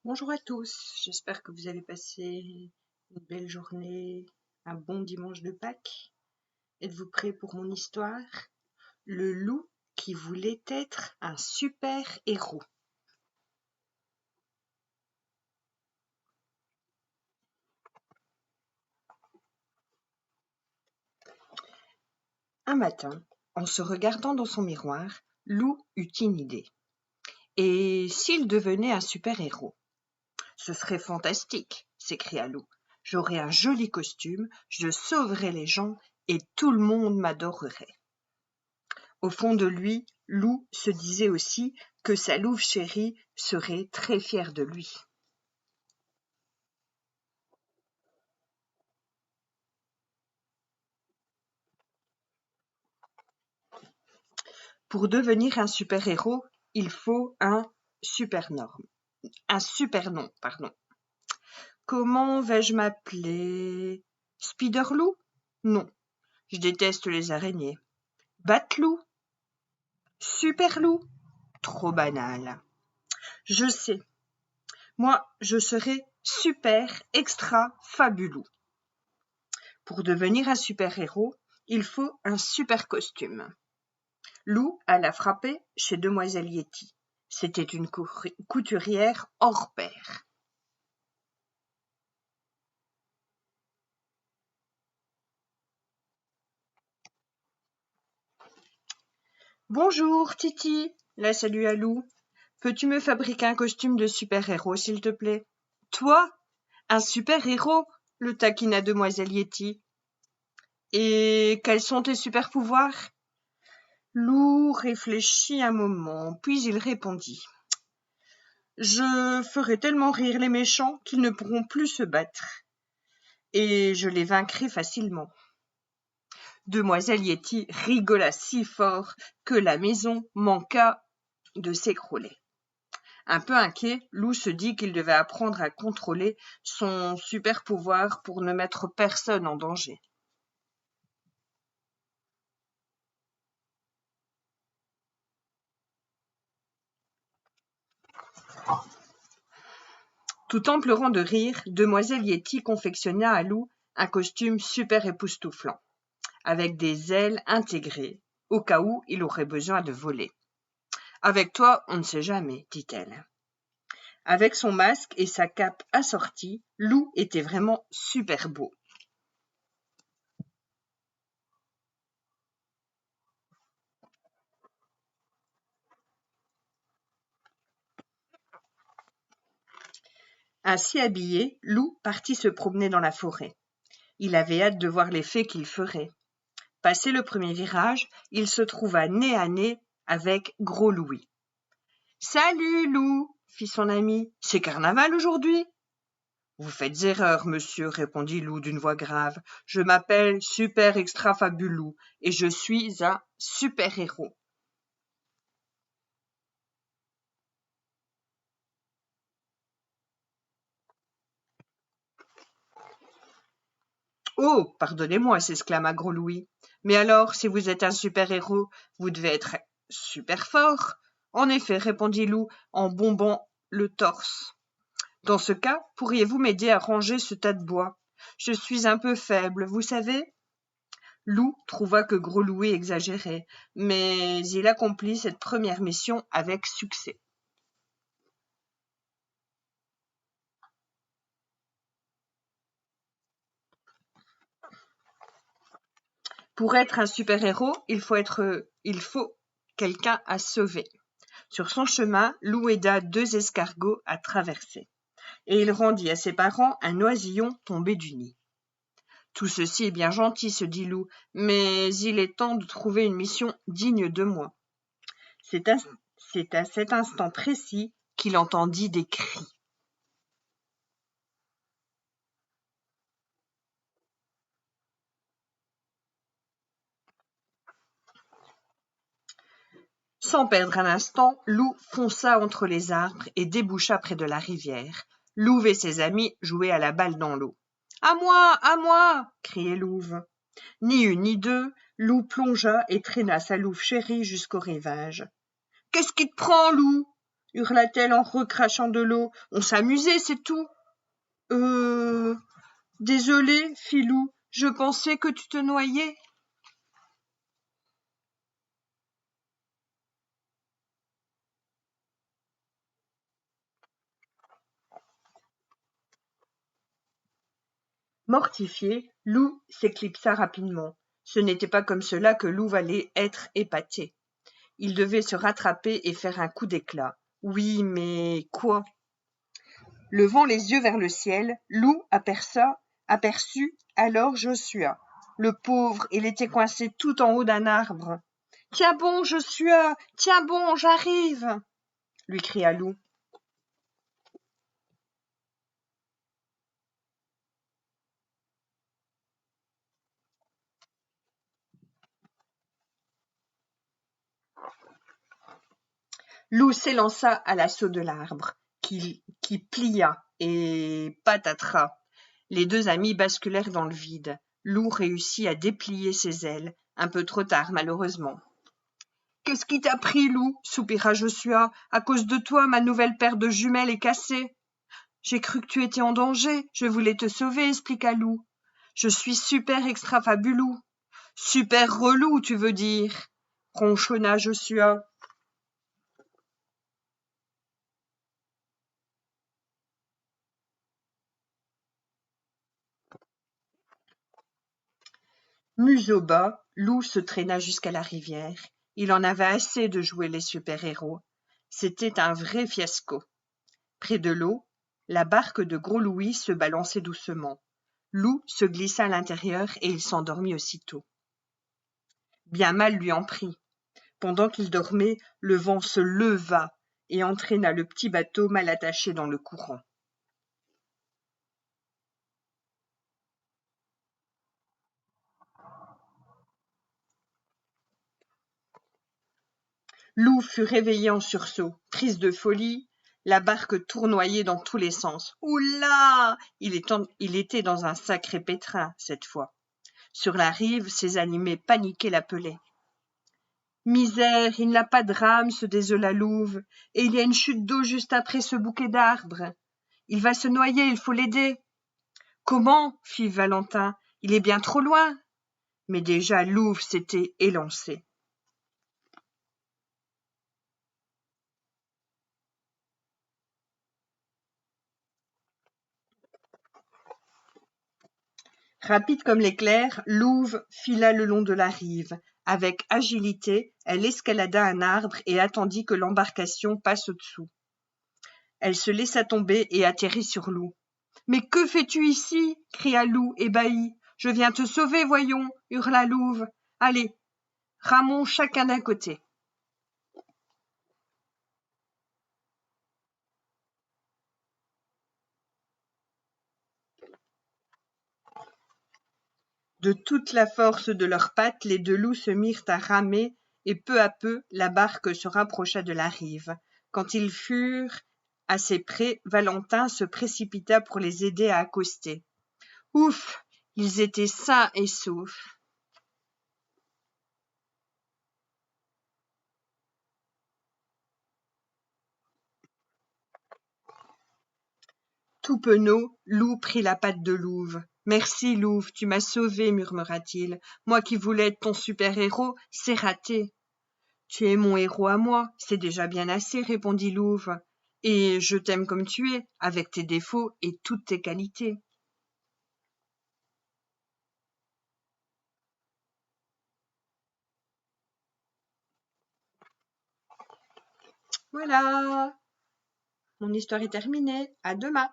Bonjour à tous, j'espère que vous avez passé une belle journée, un bon dimanche de Pâques. Êtes-vous prêts pour mon histoire? Le loup qui voulait être un super-héros. Un matin, en se regardant dans son miroir, Loup eut une idée. Et s'il devenait un super-héros? Ce serait fantastique, s'écria Loup. J'aurais un joli costume, je sauverais les gens et tout le monde m'adorerait. Au fond de lui, Loup se disait aussi que sa louve chérie serait très fière de lui. Pour devenir un super-héros, il faut un super nom, pardon. Comment vais-je m'appeler? Spider-Loup? Non, je déteste les araignées. Bat-Loup? Super-Loup? Trop banal. Je sais, moi je serai super extra fabuleux. Pour devenir un super-héros, il faut un super costume. Loup alla frapper chez Demoiselle Yeti. C'était une couturière hors pair. Bonjour, Titi, la salua Loup. Peux-tu me fabriquer un costume de super-héros, s'il te plaît? Toi? Un super-héros? Le taquina Demoiselle Yeti. Et quels sont tes super-pouvoirs? Loup réfléchit un moment, puis il répondit. Je ferai tellement rire les méchants qu'ils ne pourront plus se battre. Et je les vaincrai facilement. Demoiselle Yeti rigola si fort que la maison manqua de s'écrouler. Un peu inquiet, Loup se dit qu'il devait apprendre à contrôler son super pouvoir pour ne mettre personne en danger. Tout en pleurant de rire, Demoiselle Yeti confectionna à Loup un costume super époustouflant, avec des ailes intégrées, au cas où il aurait besoin de voler. Avec toi, on ne sait jamais, dit-elle. Avec son masque et sa cape assortie, Loup était vraiment super beau. Ainsi habillé, Loup partit se promener dans la forêt. Il avait hâte de voir l'effet qu'il ferait. Passé le premier virage, il se trouva nez à nez avec Gros Louis. « Salut, Loup !» fit son ami. « C'est carnaval aujourd'hui ?» « Vous faites erreur, monsieur, » répondit Loup d'une voix grave. « Je m'appelle Super Extra Fabulou et je suis un super-héros. » « Oh, pardonnez-moi, » s'exclama Gros Louis. « Mais alors, si vous êtes un super-héros, vous devez être super fort. » « En effet, » répondit Loup en bombant le torse. « Dans ce cas, pourriez-vous m'aider à ranger ce tas de bois? Je suis un peu faible, vous savez. » Loup trouva que Gros Louis exagérait, mais il accomplit cette première mission avec succès. Pour être un super-héros, il faut quelqu'un à sauver. Sur son chemin, Loup aida 2 escargots à traverser, et il rendit à ses parents un oisillon tombé du nid. Tout ceci est bien gentil, se dit Loup, mais il est temps de trouver une mission digne de moi. C'est à cet instant précis qu'il entendit des cris. Sans perdre un instant, Loup fonça entre les arbres et déboucha près de la rivière. Louve et ses amis jouaient à la balle dans l'eau. « À moi !» criait Louve. Ni une ni deux, Loup plongea et traîna sa louve chérie jusqu'au rivage. « Qu'est-ce qui te prend, Loup ?» hurla-t-elle en recrachant de l'eau. On s'amusait, c'est tout. Désolée, fit Lou, je pensais que tu te noyais. Mortifié, Lou s'éclipsa rapidement. Ce n'était pas comme cela que Lou allait être épaté. Il devait se rattraper et faire un coup d'éclat. Oui, mais quoi? Levant les yeux vers le ciel, Lou aperçut alors Joshua. Le pauvre, il était coincé tout en haut d'un arbre. « Tiens bon, Joshua, tiens bon, j'arrive !» lui cria Lou. Lou s'élança à l'assaut de l'arbre, qui plia, et patatras. Les deux amis basculèrent dans le vide. Lou réussit à déplier ses ailes, un peu trop tard malheureusement. « Qu'est-ce qui t'a pris, Lou » soupira Joshua. « À cause de toi, ma nouvelle paire de jumelles est cassée. »« J'ai cru que tu étais en danger, je voulais te sauver, expliqua Lou. Je suis super extra fabulou. Super relou, tu veux dire, ronchonna Joshua. Museau bas, Lou se traîna jusqu'à la rivière. Il en avait assez de jouer les super-héros. C'était un vrai fiasco. Près de l'eau, la barque de Gros Louis se balançait doucement. Lou se glissa à l'intérieur et il s'endormit aussitôt. Bien mal lui en prit. Pendant qu'il dormait, le vent se leva et entraîna le petit bateau mal attaché dans le courant. Lou fut réveillé en sursaut, prise de folie, la barque tournoyait dans tous les sens. Oula! Il était dans un sacré pétrin, cette fois. Sur la rive, ses animés paniqués l'appelaient. Misère, il n'a pas de rame, se désola Louve, et il y a une chute d'eau juste après ce bouquet d'arbres. Il va se noyer, il faut l'aider. Comment? Fit Valentin. Il est bien trop loin. Mais déjà Louve s'était élancé. Rapide comme l'éclair, Louve fila le long de la rive. Avec agilité, elle escalada un arbre et attendit que l'embarcation passe au-dessous. Elle se laissa tomber et atterrit sur Lou. « Mais que fais-tu ici » cria Lou, ébahi. « Je viens te sauver, voyons » hurla Louve. « Allez, ramons chacun d'un côté. » De toute la force de leurs pattes, les deux loups se mirent à ramer, et peu à peu la barque se rapprocha de la rive. Quand ils furent assez près, Valentin se précipita pour les aider à accoster. Ouf! Ils étaient sains et saufs. Tout penaud, Loup prit la patte de Louve. « Merci, Louve, tu m'as sauvé, murmura-t-il. Moi qui voulais être ton super-héros, c'est raté. »« Tu es mon héros à moi, c'est déjà bien assez, répondit Louve. Et je t'aime comme tu es, avec tes défauts et toutes tes qualités. Voilà, mon histoire est terminée. À demain.